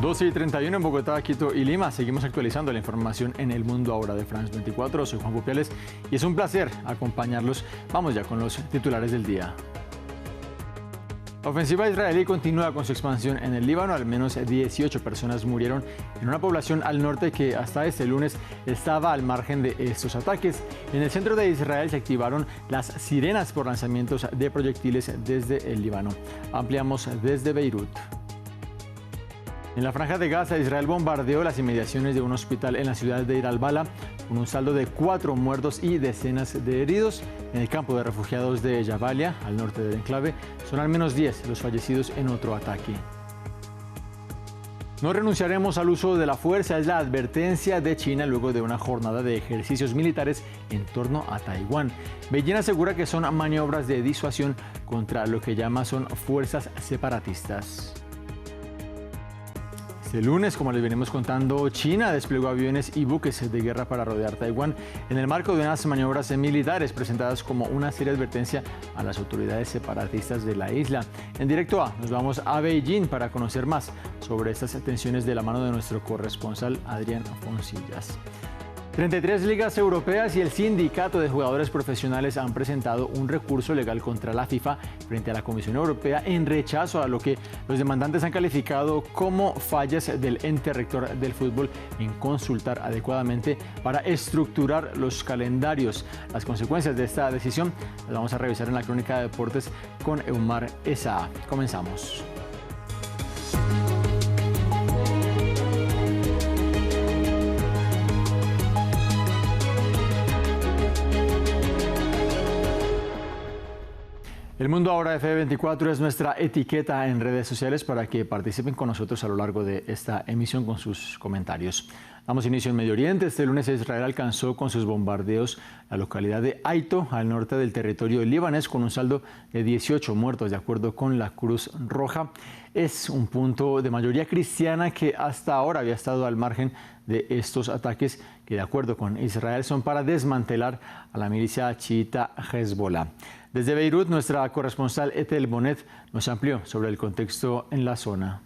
12:31 en Bogotá, Quito y Lima. Seguimos actualizando la información en El Mundo Ahora de France 24. Soy Juan Pupiales y es un placer acompañarlos. Vamos ya con los titulares del día. La ofensiva israelí continúa con su expansión en el Líbano. Al menos 18 personas murieron en una población al norte que hasta este lunes estaba al margen de estos ataques. En el centro de Israel se activaron las sirenas por lanzamientos de proyectiles desde el Líbano. Ampliamos desde Beirut. En la franja de Gaza, Israel bombardeó las inmediaciones de un hospital en la ciudad de Ir al-Bala, con un saldo de 4 muertos y decenas de heridos. En el campo de refugiados de Jabalia, al norte del enclave, son al menos 10 los fallecidos en otro ataque. No renunciaremos al uso de la fuerza, es la advertencia de China luego de una jornada de ejercicios militares en torno a Taiwán. Beijing asegura que son maniobras de disuasión contra lo que llama son fuerzas separatistas. Este lunes, como les venimos contando, China desplegó aviones y buques de guerra para rodear Taiwán en el marco de unas maniobras militares presentadas como una seria advertencia a las autoridades separatistas de la isla. En Directo A, nos vamos a Beijing para conocer más sobre estas tensiones de la mano de nuestro corresponsal Adrián Foncillas. 33 ligas europeas y el sindicato de jugadores profesionales han presentado un recurso legal contra la FIFA frente a la Comisión Europea en rechazo a lo que los demandantes han calificado como fallas del ente rector del fútbol en consultar adecuadamente para estructurar los calendarios. Las consecuencias de esta decisión las vamos a revisar en la crónica de deportes con Eumar Esa. Comenzamos. El Mundo Ahora de F24 es nuestra etiqueta en redes sociales para que participen con nosotros a lo largo de esta emisión con sus comentarios. Damos inicio en Medio Oriente. Este lunes Israel alcanzó con sus bombardeos la localidad de Aito, al norte del territorio libanés, con un saldo de 18 muertos, de acuerdo con la Cruz Roja. Es un punto de mayoría cristiana que hasta ahora había estado al margen de estos ataques que, de acuerdo con Israel, son para desmantelar a la milicia chiita Hezbollah. Desde Beirut, nuestra corresponsal Ethel Bonet nos amplió sobre el contexto en la zona.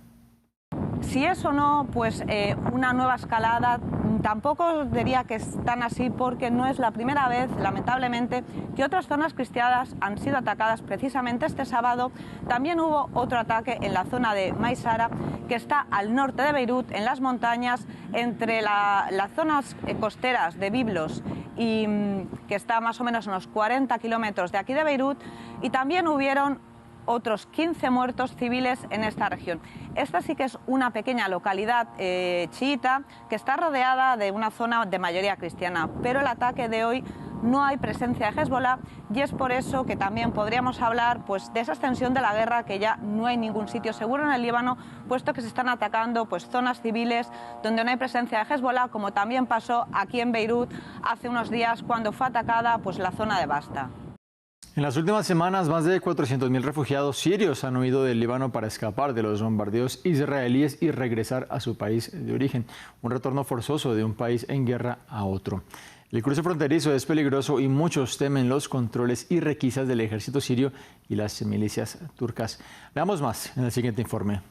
Si es o no, pues una nueva escalada, tampoco diría que es tan así porque no es la primera vez, lamentablemente, que otras zonas cristianas han sido atacadas. Precisamente este sábado también hubo otro ataque en la zona de Maisara, que está al norte de Beirut, en las montañas, entre las zonas costeras de Biblos y que está más o menos a unos 40 kilómetros de aquí de Beirut, y también hubieron otros 15 muertos civiles en esta región. Esta sí que es una pequeña localidad chiita que está rodeada de una zona de mayoría cristiana, pero el ataque de hoy no hay presencia de Hezbollah y es por eso que también podríamos hablar pues, de esa extensión de la guerra, que ya no hay ningún sitio seguro en el Líbano, puesto que se están atacando pues, zonas civiles donde no hay presencia de Hezbollah, como también pasó aquí en Beirut hace unos días cuando fue atacada pues, la zona de Basta. En las últimas semanas, más de 400.000 refugiados sirios han huido del Líbano para escapar de los bombardeos israelíes y regresar a su país de origen. Un retorno forzoso de un país en guerra a otro. El cruce fronterizo es peligroso y muchos temen los controles y requisas del ejército sirio y las milicias turcas. Veamos más en el siguiente informe.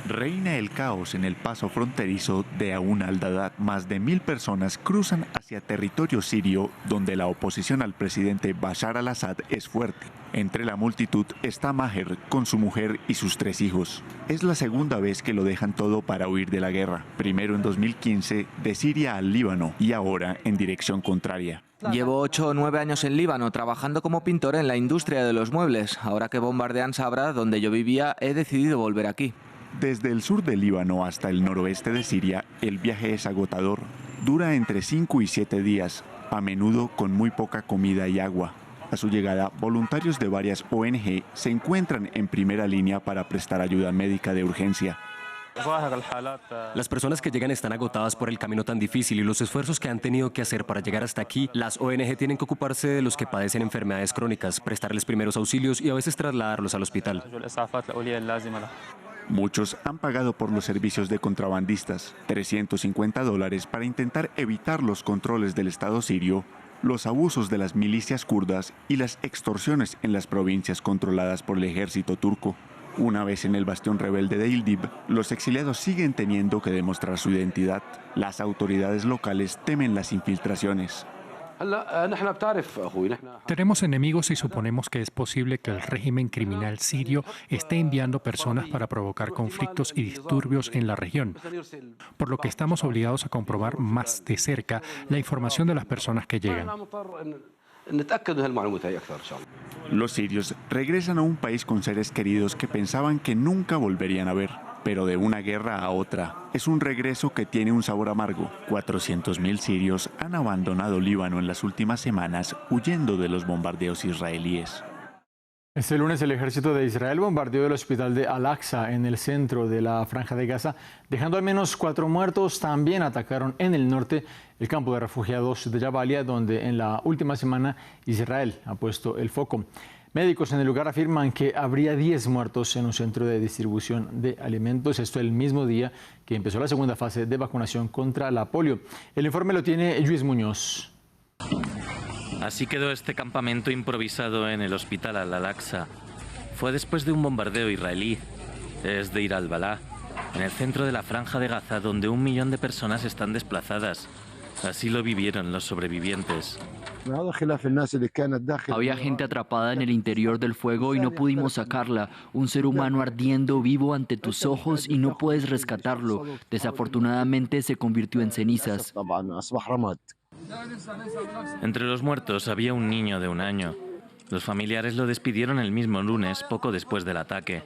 Reina el caos en el paso fronterizo de Aun al-Dadad. Más de 1.000 personas cruzan hacia territorio sirio, donde la oposición al presidente Bashar al-Assad es fuerte. Entre la multitud está Maher con su mujer y sus 3 hijos. Es la segunda vez que lo dejan todo para huir de la guerra. Primero en 2015 de Siria al Líbano y ahora en dirección contraria. Llevo 8 o 9 años en Líbano trabajando como pintor en la industria de los muebles. Ahora que bombardean Sabra, donde yo vivía, he decidido volver aquí. Desde el sur del Líbano hasta el noroeste de Siria, el viaje es agotador. Dura entre 5 y 7 días, a menudo con muy poca comida y agua. A su llegada, voluntarios de varias ONG se encuentran en primera línea para prestar ayuda médica de urgencia. Las personas que llegan están agotadas por el camino tan difícil y los esfuerzos que han tenido que hacer para llegar hasta aquí. Las ONG tienen que ocuparse de los que padecen enfermedades crónicas, prestarles primeros auxilios y a veces trasladarlos al hospital. Muchos han pagado por los servicios de contrabandistas, $350 para intentar evitar los controles del Estado sirio, los abusos de las milicias kurdas y las extorsiones en las provincias controladas por el ejército turco. Una vez en el bastión rebelde de Idlib, los exiliados siguen teniendo que demostrar su identidad. Las autoridades locales temen las infiltraciones. Tenemos enemigos y suponemos que es posible que el régimen criminal sirio esté enviando personas para provocar conflictos y disturbios en la región, por lo que estamos obligados a comprobar más de cerca la información de las personas que llegan. Los sirios regresan a un país con seres queridos que pensaban que nunca volverían a ver, pero de una guerra a otra. Es un regreso que tiene un sabor amargo. 400.000 sirios han abandonado Líbano en las últimas semanas huyendo de los bombardeos israelíes. Este lunes el ejército de Israel bombardeó el hospital de Al-Aqsa en el centro de la Franja de Gaza, dejando al menos 4 muertos. También atacaron en el norte el campo de refugiados de Jabalia, donde en la última semana Israel ha puesto el foco. Médicos en el lugar afirman que habría 10 muertos en un centro de distribución de alimentos, esto el mismo día que empezó la segunda fase de vacunación contra la polio. El informe lo tiene Luis Muñoz. Así quedó este campamento improvisado en el hospital Al-Aqsa. Fue después de un bombardeo israelí. Es Deir al-Balá, en el centro de la Franja de Gaza, donde 1 millón de personas están desplazadas. Así lo vivieron los sobrevivientes. Había gente atrapada en el interior del fuego y no pudimos sacarla. Un ser humano ardiendo vivo ante tus ojos y no puedes rescatarlo. Desafortunadamente se convirtió en cenizas. Entre los muertos había un niño de 1 año. Los familiares lo despidieron el mismo lunes, poco después del ataque.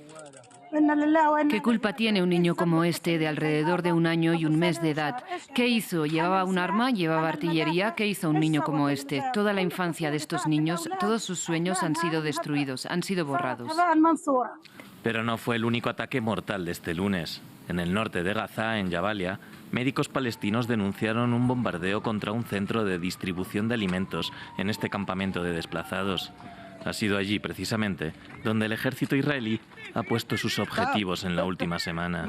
¿Qué culpa tiene un niño como este de alrededor de 1 año y 1 mes de edad? ¿Qué hizo? ¿Llevaba un arma? ¿Llevaba artillería? ¿Qué hizo un niño como este? Toda la infancia de estos niños, todos sus sueños han sido destruidos, han sido borrados. Pero no fue el único ataque mortal de este lunes. En el norte de Gaza, en Jabalia, médicos palestinos denunciaron un bombardeo contra un centro de distribución de alimentos en este campamento de desplazados. Ha sido allí, precisamente, donde el ejército israelí ha puesto sus objetivos en la última semana.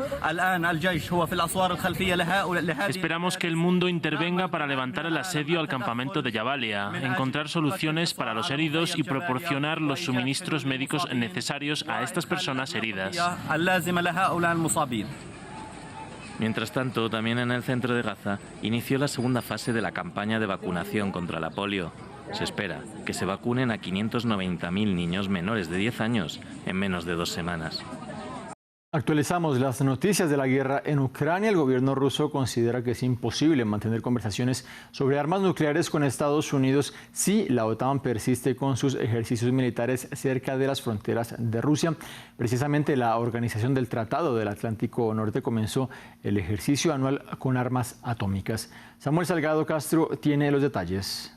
Esperamos que el mundo intervenga para levantar el asedio al campamento de Jabalia, encontrar soluciones para los heridos y proporcionar los suministros médicos necesarios a estas personas heridas. Mientras tanto, también en el centro de Gaza, inició la segunda fase de la campaña de vacunación contra la polio. Se espera que se vacunen a 590.000 niños menores de 10 años en menos de 2 semanas. Actualizamos las noticias de la guerra en Ucrania. El gobierno ruso considera que es imposible mantener conversaciones sobre armas nucleares con Estados Unidos si la OTAN persiste con sus ejercicios militares cerca de las fronteras de Rusia. Precisamente la Organización del Tratado del Atlántico Norte comenzó el ejercicio anual con armas atómicas. Samuel Salgado Castro tiene los detalles.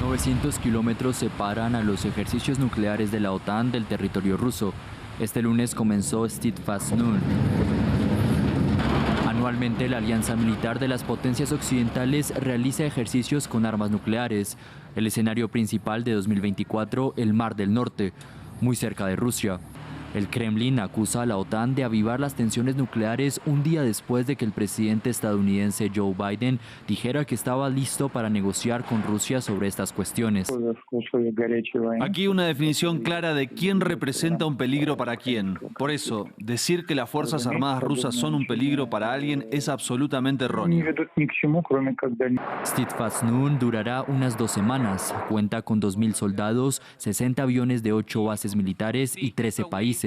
900 kilómetros separan a los ejercicios nucleares de la OTAN del territorio ruso. Este lunes comenzó Steadfast Noon. Anualmente, la alianza militar de las potencias occidentales realiza ejercicios con armas nucleares. El escenario principal de 2024, el Mar del Norte, muy cerca de Rusia. El Kremlin acusa a la OTAN de avivar las tensiones nucleares un día después de que el presidente estadounidense Joe Biden dijera que estaba listo para negociar con Rusia sobre estas cuestiones. Aquí una definición clara de quién representa un peligro para quién. Por eso, decir que las Fuerzas Armadas rusas son un peligro para alguien es absolutamente erróneo. Steadfast Noon durará unas 2 semanas. Cuenta con 2.000 soldados, 60 aviones de 8 bases militares y 13 países,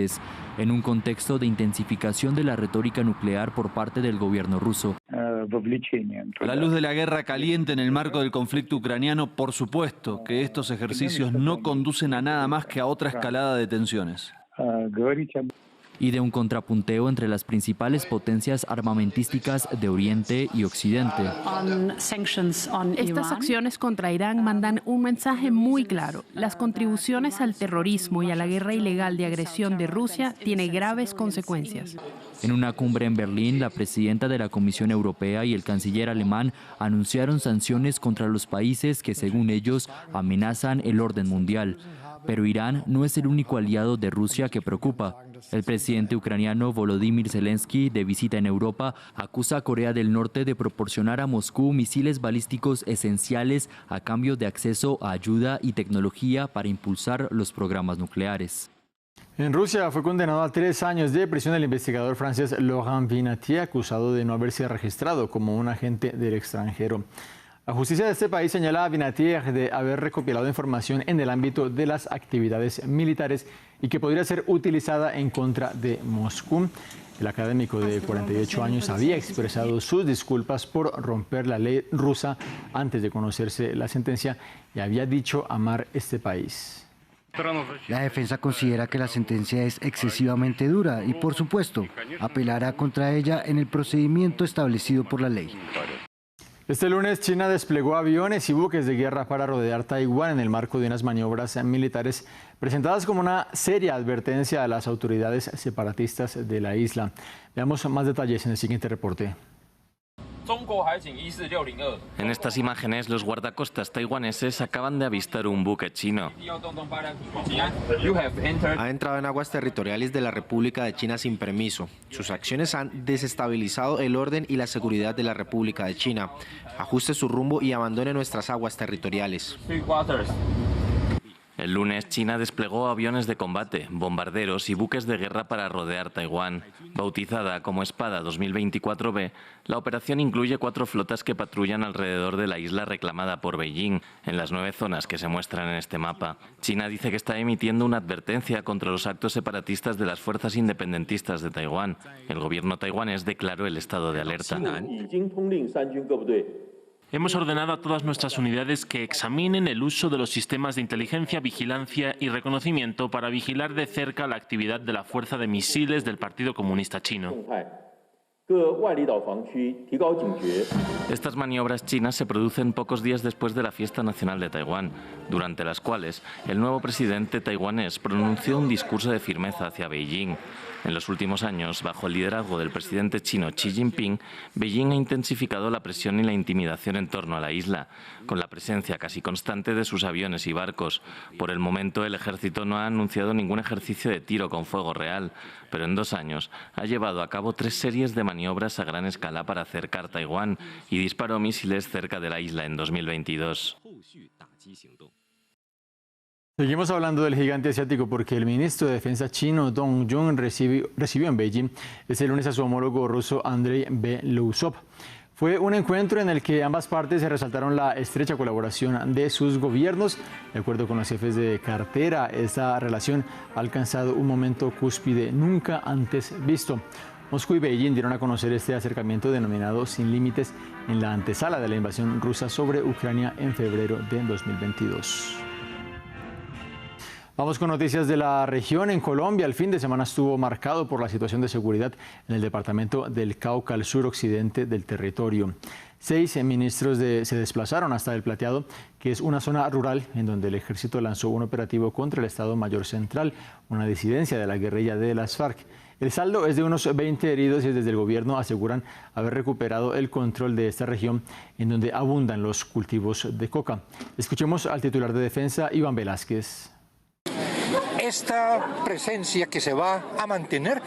en un contexto de intensificación de la retórica nuclear por parte del gobierno ruso. A la luz de la guerra caliente en el marco del conflicto ucraniano, por supuesto que estos ejercicios no conducen a nada más que a otra escalada de tensiones. Y de un contrapunteo entre las principales potencias armamentísticas de Oriente y Occidente. Estas acciones contra Irán mandan un mensaje muy claro. Las contribuciones al terrorismo y a la guerra ilegal de agresión de Rusia tienen graves consecuencias. En una cumbre en Berlín, la presidenta de la Comisión Europea y el canciller alemán anunciaron sanciones contra los países que, según ellos, amenazan el orden mundial. Pero Irán no es el único aliado de Rusia que preocupa. El presidente ucraniano Volodymyr Zelensky, de visita en Europa, acusa a Corea del Norte de proporcionar a Moscú misiles balísticos esenciales a cambio de acceso a ayuda y tecnología para impulsar los programas nucleares. En Rusia fue condenado a 3 años de prisión el investigador francés Laurent Vinatier, acusado de no haberse registrado como un agente del extranjero. La justicia de este país señala a Vinatier de haber recopilado información en el ámbito de las actividades militares y que podría ser utilizada en contra de Moscú. El académico de 48 años había expresado sus disculpas por romper la ley rusa antes de conocerse la sentencia y había dicho amar este país. La defensa considera que la sentencia es excesivamente dura y, por supuesto, apelará contra ella en el procedimiento establecido por la ley. Este lunes, China desplegó aviones y buques de guerra para rodear Taiwán en el marco de unas maniobras militares presentadas como una seria advertencia a las autoridades separatistas de la isla. Veamos más detalles en el siguiente reporte. En estas imágenes, los guardacostas taiwaneses acaban de avistar un buque chino. Ha entrado en aguas territoriales de la República de China sin permiso. Sus acciones han desestabilizado el orden y la seguridad de la República de China. Ajuste su rumbo y abandone nuestras aguas territoriales. El lunes, China desplegó aviones de combate, bombarderos y buques de guerra para rodear Taiwán. Bautizada como Espada 2024B, la operación incluye 4 flotas que patrullan alrededor de la isla reclamada por Beijing, en las 9 zonas que se muestran en este mapa. China dice que está emitiendo una advertencia contra los actos separatistas de las fuerzas independentistas de Taiwán. El gobierno taiwanés declaró el estado de alerta. Hemos ordenado a todas nuestras unidades que examinen el uso de los sistemas de inteligencia, vigilancia y reconocimiento para vigilar de cerca la actividad de la fuerza de misiles del Partido Comunista Chino. Estas maniobras chinas se producen pocos días después de la fiesta nacional de Taiwán, durante las cuales el nuevo presidente taiwanés pronunció un discurso de firmeza hacia Beijing. En los últimos años, bajo el liderazgo del presidente chino Xi Jinping, Beijing ha intensificado la presión y la intimidación en torno a la isla, con la presencia casi constante de sus aviones y barcos. Por el momento, el ejército no ha anunciado ningún ejercicio de tiro con fuego real, pero en 2 años ha llevado a cabo 3 series de maniobras a gran escala para acercar Taiwán y disparó misiles cerca de la isla en 2022. Seguimos hablando del gigante asiático porque el ministro de Defensa chino Dong Jun recibió en Beijing este lunes a su homólogo ruso Andrei Belousov. Fue un encuentro en el que ambas partes se resaltaron la estrecha colaboración de sus gobiernos. De acuerdo con los jefes de cartera, esta relación ha alcanzado un momento cúspide nunca antes visto. Moscú y Beijing dieron a conocer este acercamiento denominado Sin Límites en la antesala de la invasión rusa sobre Ucrania en febrero de 2022. Vamos con noticias de la región. En Colombia, el fin de semana estuvo marcado por la situación de seguridad en el departamento del Cauca, al suroccidente del territorio. 6 ministros se desplazaron hasta El Plateado, que es una zona rural en donde el ejército lanzó un operativo contra el Estado Mayor Central, una disidencia de la guerrilla de las FARC. El saldo es de unos 20 heridos y desde el gobierno aseguran haber recuperado el control de esta región en donde abundan los cultivos de coca. Escuchemos al titular de Defensa, Iván Velázquez. Esta presencia que se va a mantener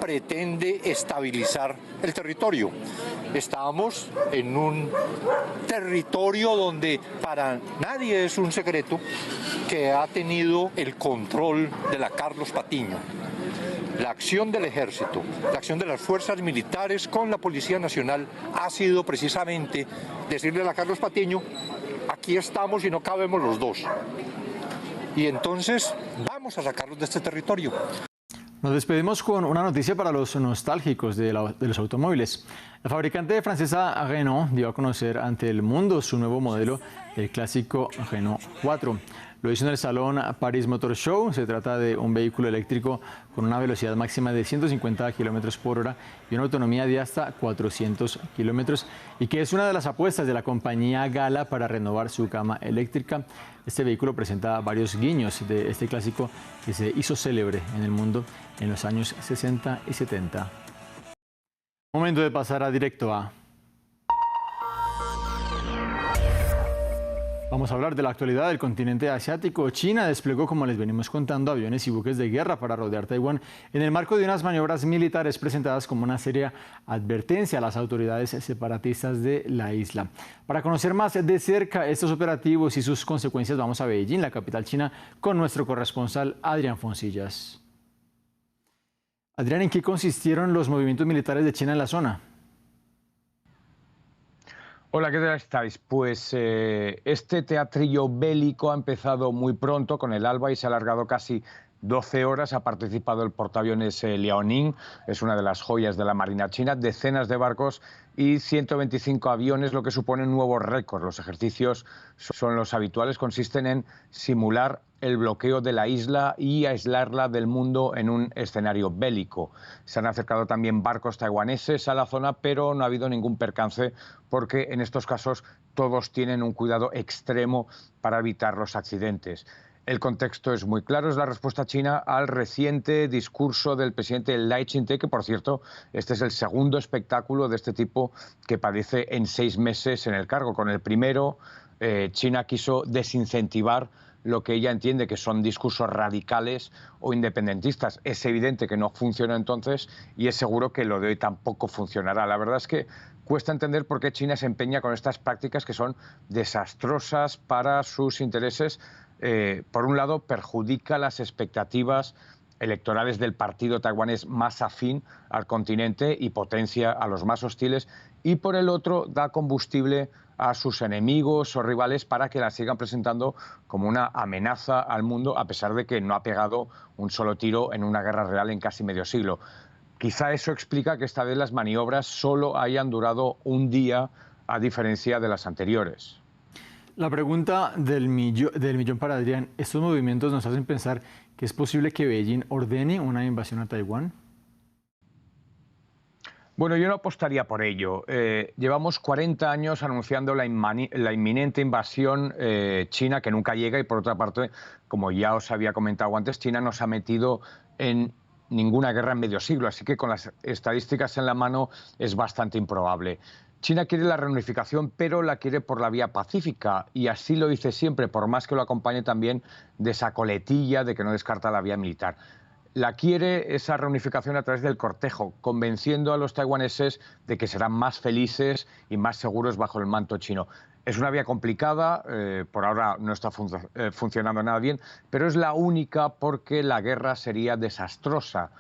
pretende estabilizar el territorio. Estamos en un territorio donde para nadie es un secreto que ha tenido el control de la Carlos Patiño. La acción del ejército, la acción de las fuerzas militares con la Policía Nacional ha sido precisamente decirle a la Carlos Patiño, aquí estamos y no cabemos los dos. Y entonces vamos a sacarlos de este territorio. Nos despedimos con una noticia para los nostálgicos de los automóviles. La fabricante francesa Renault dio a conocer ante el mundo su nuevo modelo, el clásico Renault 4. Lo hizo en el salón Paris Motor Show. Se trata de un vehículo eléctrico con una velocidad máxima de 150 km por hora y una autonomía de hasta 400 km y que es una de las apuestas de la compañía Gala para renovar su gama eléctrica. Este vehículo presenta varios guiños de este clásico que se hizo célebre en el mundo en los años 60 y 70. Momento de pasar a Directo A. Vamos a hablar de la actualidad del continente asiático. China desplegó, como les venimos contando, aviones y buques de guerra para rodear Taiwán en el marco de unas maniobras militares presentadas como una seria advertencia a las autoridades separatistas de la isla. Para conocer más de cerca estos operativos y sus consecuencias, vamos a Beijing, la capital china, con nuestro corresponsal Adrián Foncillas. Adrián, ¿en qué consistieron los movimientos militares de China en la zona? Hola, ¿qué tal estáis? Pues este teatrillo bélico ha empezado muy pronto, con el alba, y se ha alargado casi 12 horas. Ha participado el portaaviones Liaoning, es una de las joyas de la Marina china, decenas de barcos y 125 aviones, lo que supone un nuevo récord. Los ejercicios son los habituales, consisten en simular el bloqueo de la isla y aislarla del mundo en un escenario bélico. Se han acercado también barcos taiwaneses a la zona, pero no ha habido ningún percance porque en estos casos todos tienen un cuidado extremo para evitar los accidentes. El contexto es muy claro, es la respuesta china al reciente discurso del presidente Lai Ching-te, que por cierto, este es el segundo espectáculo de este tipo que padece en 6 meses en el cargo. Con el primero, China quiso desincentivar lo que ella entiende que son discursos radicales o independentistas. Es evidente que no funcionó entonces y es seguro que lo de hoy tampoco funcionará. La verdad es que cuesta entender por qué China se empeña con estas prácticas que son desastrosas para sus intereses. Por un lado, perjudica las expectativas electorales del partido taiwanés más afín al continente y potencia a los más hostiles, y por el otro da combustible a sus enemigos o rivales para que la sigan presentando como una amenaza al mundo, a pesar de que no ha pegado un solo tiro en una guerra real en casi medio siglo. Quizá eso explica que esta vez las maniobras solo hayan durado un día, a diferencia de las anteriores. La pregunta del millón para Adrián, ¿estos movimientos nos hacen pensar que es posible que Beijing ordene una invasión a Taiwán? Bueno, yo no apostaría por ello. Llevamos 40 años anunciando la inminente invasión china, que nunca llega, y por otra parte, como ya os había comentado antes, China no se ha metido en ninguna guerra en medio siglo, así que con las estadísticas en la mano es bastante improbable. China quiere la reunificación, pero la quiere por la vía pacífica, y así lo dice siempre, por más que lo acompañe también de esa coletilla de que no descarta la vía militar. La quiere esa reunificación a través del cortejo, convenciendo a los taiwaneses de que serán más felices y más seguros bajo el manto chino. Es una vía complicada, por ahora no está funcionando nada bien, pero es la única porque la guerra sería desastrosa.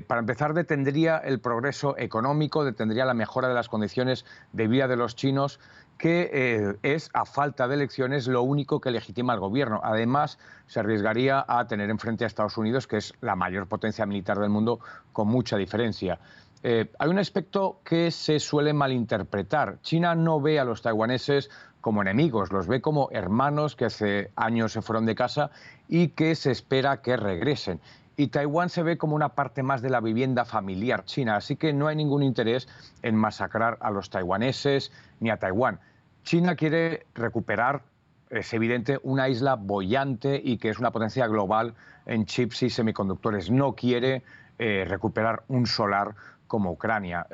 Para empezar, detendría el progreso económico, detendría la mejora de las condiciones de vida de los chinos, que es, a falta de elecciones, lo único que legitima al gobierno. Además, se arriesgaría a tener enfrente a Estados Unidos, que es la mayor potencia militar del mundo, con mucha diferencia. Hay un aspecto que se suele malinterpretar. China no ve a los taiwaneses como enemigos, los ve como hermanos que hace años se fueron de casa y que se espera que regresen. Y Taiwán se ve como una parte más de la vivienda familiar china, así que no hay ningún interés en masacrar a los taiwaneses ni a Taiwán. China quiere recuperar, es evidente, una isla boyante y que es una potencia global en chips y semiconductores. No quiere recuperar un solar como Ucrania.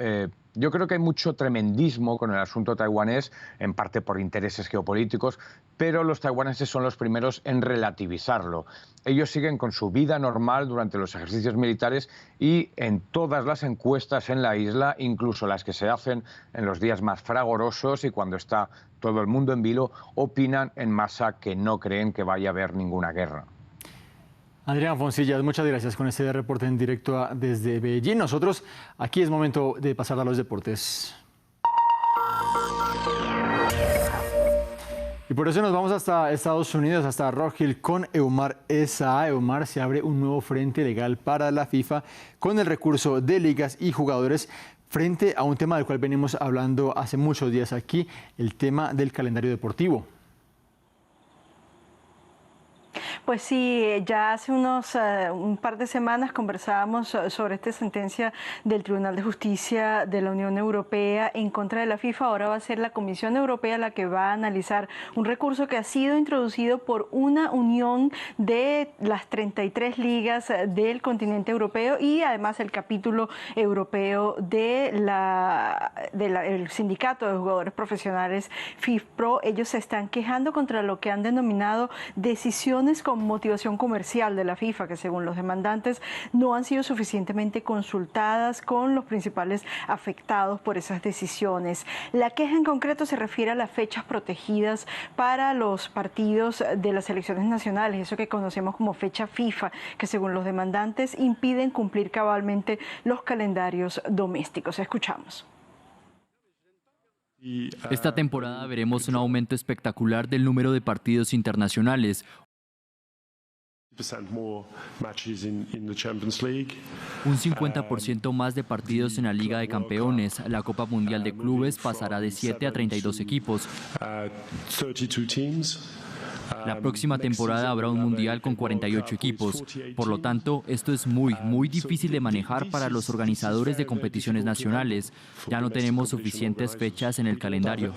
Yo creo que hay mucho tremendismo con el asunto taiwanés, en parte por intereses geopolíticos, pero los taiwaneses son los primeros en relativizarlo. Ellos siguen con su vida normal durante los ejercicios militares y en todas las encuestas en la isla, incluso las que se hacen en los días más fragorosos y cuando está todo el mundo en vilo, opinan en masa que no creen que vaya a haber ninguna guerra. Adrián Foncillas, muchas gracias con este reporte en directo desde Beijing. Nosotros, aquí es momento de pasar a los deportes. Y por eso nos vamos hasta Estados Unidos, hasta Rock Hill, con Eumar Esa. Eumar, se abre un nuevo frente legal para la FIFA con el recurso de ligas y jugadores frente a un tema del cual venimos hablando hace muchos días aquí, el tema del calendario deportivo. Pues sí, ya hace un par de semanas conversábamos sobre esta sentencia del Tribunal de Justicia de la Unión Europea en contra de la FIFA. Ahora va a ser la Comisión Europea la que va a analizar un recurso que ha sido introducido por una unión de las 33 ligas del continente europeo y además el capítulo europeo del sindicato de jugadores profesionales FIFPro. Ellos se están quejando contra lo que han denominado decisiones con con motivación comercial de la FIFA, que según los demandantes no han sido suficientemente consultadas con los principales afectados por esas decisiones. La queja en concreto se refiere a las fechas protegidas para los partidos de las selecciones nacionales, eso que conocemos como fecha FIFA, que según los demandantes impiden cumplir cabalmente los calendarios domésticos. Escuchamos. Esta temporada veremos un aumento espectacular del número de partidos internacionales. Un 50% más de partidos en la Liga de Campeones. La Copa Mundial de Clubes pasará de 7 a 32 equipos. La próxima temporada habrá un mundial con 48 equipos. Por lo tanto, esto es muy difícil de manejar para los organizadores de competiciones nacionales. Ya no tenemos suficientes fechas en el calendario.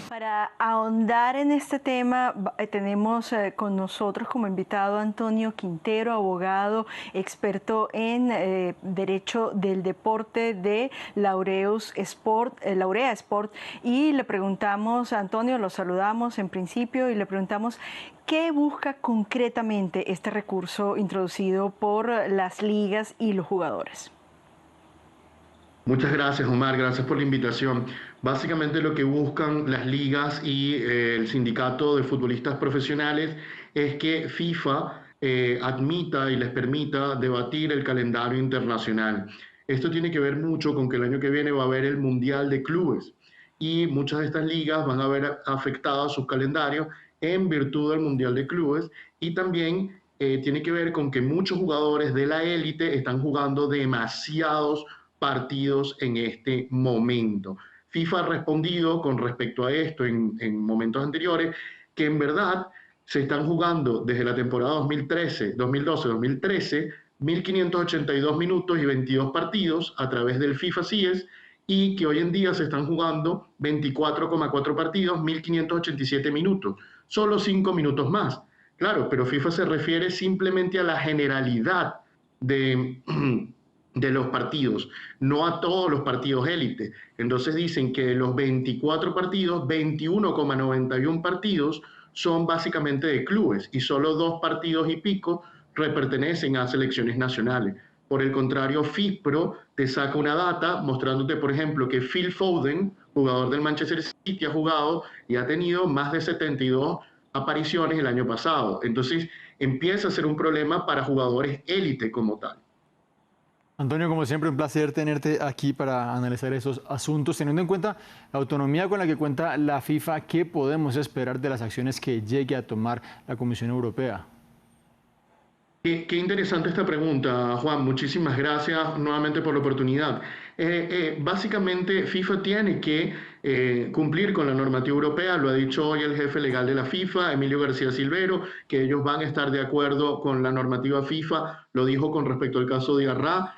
Para ahondar en este tema, tenemos con nosotros como invitado a Antonio Quintero, abogado, experto en Derecho del Deporte de Laurea Sport. Y le preguntamos a Antonio, lo saludamos en principio y le preguntamos qué busca concretamente este recurso introducido por las ligas y los jugadores. Muchas gracias, Omar, gracias por la invitación. Básicamente lo que buscan las ligas y el sindicato de futbolistas profesionales es que FIFA admita y les permita debatir el calendario internacional. Esto tiene que ver mucho con que el año que viene va a haber el Mundial de Clubes y muchas de estas ligas van a ver afectados sus calendarios en virtud del Mundial de Clubes, y también tiene que ver con que muchos jugadores de la élite están jugando demasiados partidos en este momento. FIFA ha respondido con respecto a esto en momentos anteriores, que en verdad se están jugando desde la temporada 2012-2013 1.582 minutos y 22 partidos a través del FIFA CIES, y que hoy en día se están jugando 24,4 partidos, 1.587 minutos, solo 5 minutos más. Claro, pero FIFA se refiere simplemente a la generalidad de los partidos, no a todos los partidos élite. Entonces dicen que de los 24 partidos, 21,91 partidos son básicamente de clubes y solo 2 partidos y pico pertenecen a selecciones nacionales. Por el contrario, FIFPro te saca una data mostrándote, por ejemplo, que Phil Foden, jugador del Manchester City, ha jugado y ha tenido más de 72 apariciones el año pasado. Entonces, empieza a ser un problema para jugadores élite como tal. Antonio, como siempre, un placer tenerte aquí para analizar esos asuntos. Teniendo en cuenta la autonomía con la que cuenta la FIFA, ¿qué podemos esperar de las acciones que llegue a tomar la Comisión Europea? Qué interesante esta pregunta, Juan. Muchísimas gracias nuevamente por la oportunidad. Básicamente, FIFA tiene que cumplir con la normativa europea. Lo ha dicho hoy el jefe legal de la FIFA, Emilio García Silvero, que ellos van a estar de acuerdo con la normativa FIFA. Lo dijo con respecto al caso de Arra.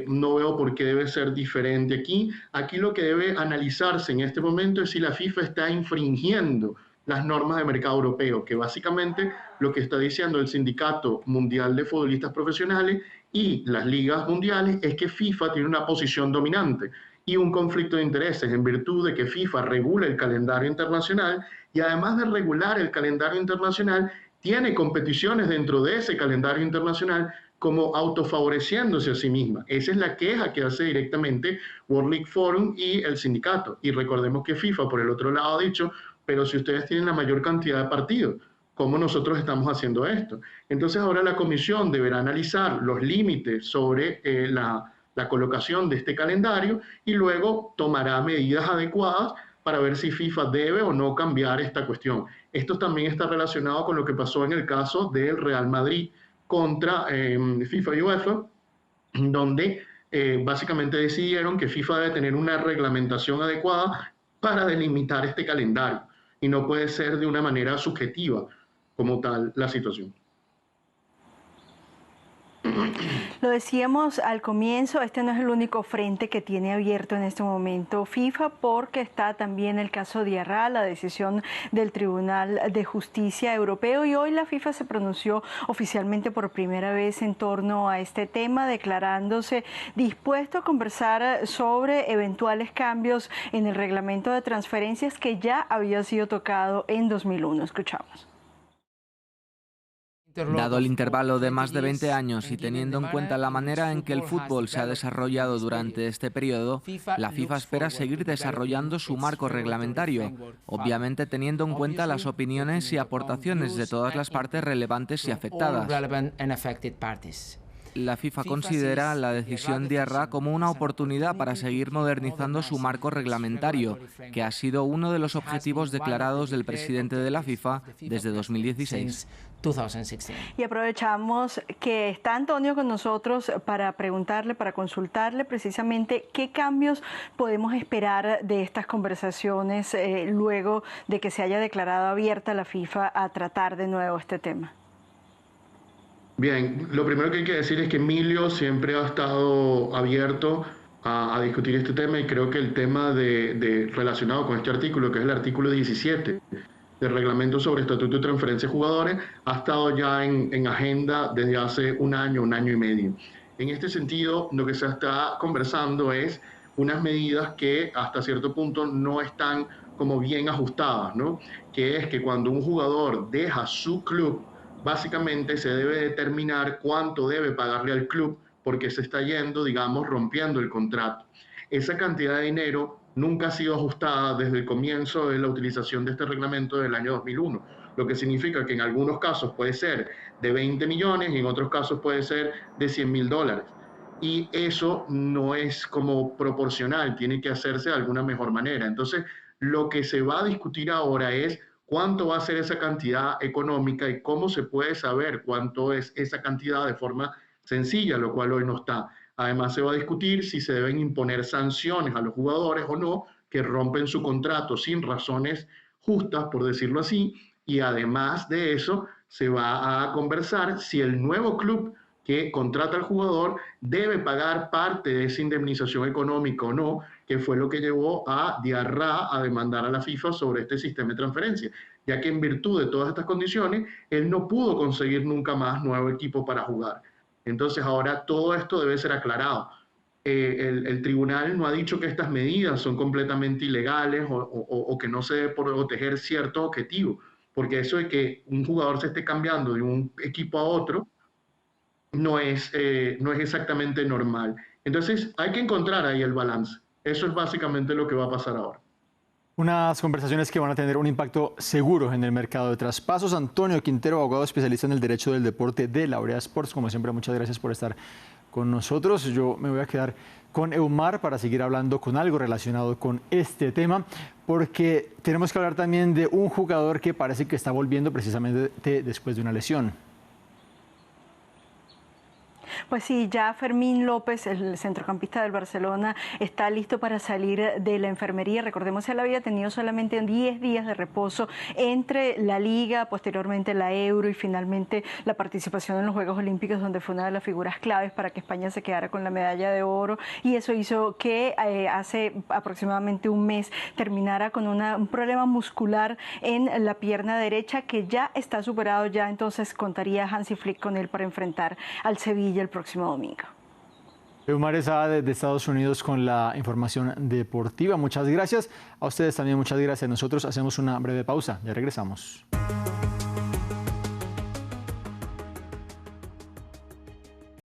No veo por qué debe ser diferente aquí. Aquí lo que debe analizarse en este momento es si la FIFA está infringiendo las normas de mercado europeo, que básicamente lo que está diciendo el Sindicato Mundial de Futbolistas Profesionales y las ligas mundiales es que FIFA tiene una posición dominante y un conflicto de intereses en virtud de que FIFA regula el calendario internacional y además de regular el calendario internacional, tiene competiciones dentro de ese calendario internacional como autofavoreciéndose a sí misma. Esa es la queja que hace directamente World League Forum y el sindicato. Y recordemos que FIFA, por el otro lado, ha dicho, pero si ustedes tienen la mayor cantidad de partidos, ¿cómo nosotros estamos haciendo esto? Entonces ahora la comisión deberá analizar los límites sobre la colocación de este calendario y luego tomará medidas adecuadas para ver si FIFA debe o no cambiar esta cuestión. Esto también está relacionado con lo que pasó en el caso del Real Madrid contra FIFA y UEFA, donde básicamente decidieron que FIFA debe tener una reglamentación adecuada para delimitar este calendario y no puede ser de una manera subjetiva como tal la situación. Lo decíamos al comienzo, este no es el único frente que tiene abierto en este momento FIFA, porque está también el caso de Arra, la decisión del Tribunal de Justicia Europeo, y hoy la FIFA se pronunció oficialmente por primera vez en torno a este tema, declarándose dispuesto a conversar sobre eventuales cambios en el reglamento de transferencias que ya había sido tocado en 2001. Escuchamos. Dado el intervalo de más de 20 años y teniendo en cuenta la manera en que el fútbol se ha desarrollado durante este periodo, la FIFA espera seguir desarrollando su marco reglamentario, obviamente teniendo en cuenta las opiniones y aportaciones de todas las partes relevantes y afectadas. La FIFA considera la decisión de ARRA como una oportunidad para seguir modernizando su marco reglamentario, que ha sido uno de los objetivos declarados del presidente de la FIFA desde 2016. Y aprovechamos que está Antonio con nosotros para preguntarle, para consultarle precisamente qué cambios podemos esperar de estas conversaciones luego de que se haya declarado abierta la FIFA a tratar de nuevo este tema. Bien, lo primero que hay que decir es que Emilio siempre ha estado abierto a discutir este tema, y creo que el tema relacionado con este artículo, que es el artículo 17 del reglamento sobre estatuto de transferencia de jugadores, ha estado ya en agenda desde hace un año y medio. En este sentido, lo que se está conversando es unas medidas que hasta cierto punto no están como bien ajustadas, ¿no? Que es que cuando un jugador deja su club, básicamente se debe determinar cuánto debe pagarle al club porque se está yendo, digamos, rompiendo el contrato. Esa cantidad de dinero nunca ha sido ajustada desde el comienzo de la utilización de este reglamento del año 2001, lo que significa que en algunos casos puede ser de 20 millones y en otros casos puede ser de $100.000. Y eso no es como proporcional, tiene que hacerse de alguna mejor manera. Entonces, lo que se va a discutir ahora es cuánto va a ser esa cantidad económica y cómo se puede saber cuánto es esa cantidad de forma sencilla, lo cual hoy no está. Además, se va a discutir si se deben imponer sanciones a los jugadores o no que rompen su contrato sin razones justas, por decirlo así, y además de eso, se va a conversar si el nuevo club que contrata al jugador debe pagar parte de esa indemnización económica o no, que fue lo que llevó a Diarra a demandar a la FIFA sobre este sistema de transferencia, ya que en virtud de todas estas condiciones, él no pudo conseguir nunca más nuevo equipo para jugar. Entonces ahora todo esto debe ser aclarado. El tribunal no ha dicho que estas medidas son completamente ilegales o que no se debe proteger cierto objetivo, porque eso de que un jugador se esté cambiando de un equipo a otro no es exactamente normal. Entonces hay que encontrar ahí el balance. Eso es básicamente lo que va a pasar ahora. Unas conversaciones que van a tener un impacto seguro en el mercado de traspasos. Antonio Quintero, abogado especialista en el derecho del deporte de Laurea Sports. Como siempre, muchas gracias por estar con nosotros. Yo me voy a quedar con Eumar para seguir hablando con algo relacionado con este tema, porque tenemos que hablar también de un jugador que parece que está volviendo precisamente después de una lesión. Pues sí, ya Fermín López, el centrocampista del Barcelona, está listo para salir de la enfermería. Recordemos que él había tenido solamente 10 días de reposo entre la Liga, posteriormente la Euro y finalmente la participación en los Juegos Olímpicos, donde fue una de las figuras claves para que España se quedara con la medalla de oro. Y eso hizo que hace aproximadamente un mes terminara con un problema muscular en la pierna derecha que ya está superado. Ya entonces contaría Hansi Flick con él para enfrentar al Sevilla el próximo domingo. Eumar Esada de Estados Unidos con la información deportiva. Muchas gracias. A ustedes también muchas gracias. Nosotros hacemos una breve pausa. Ya regresamos.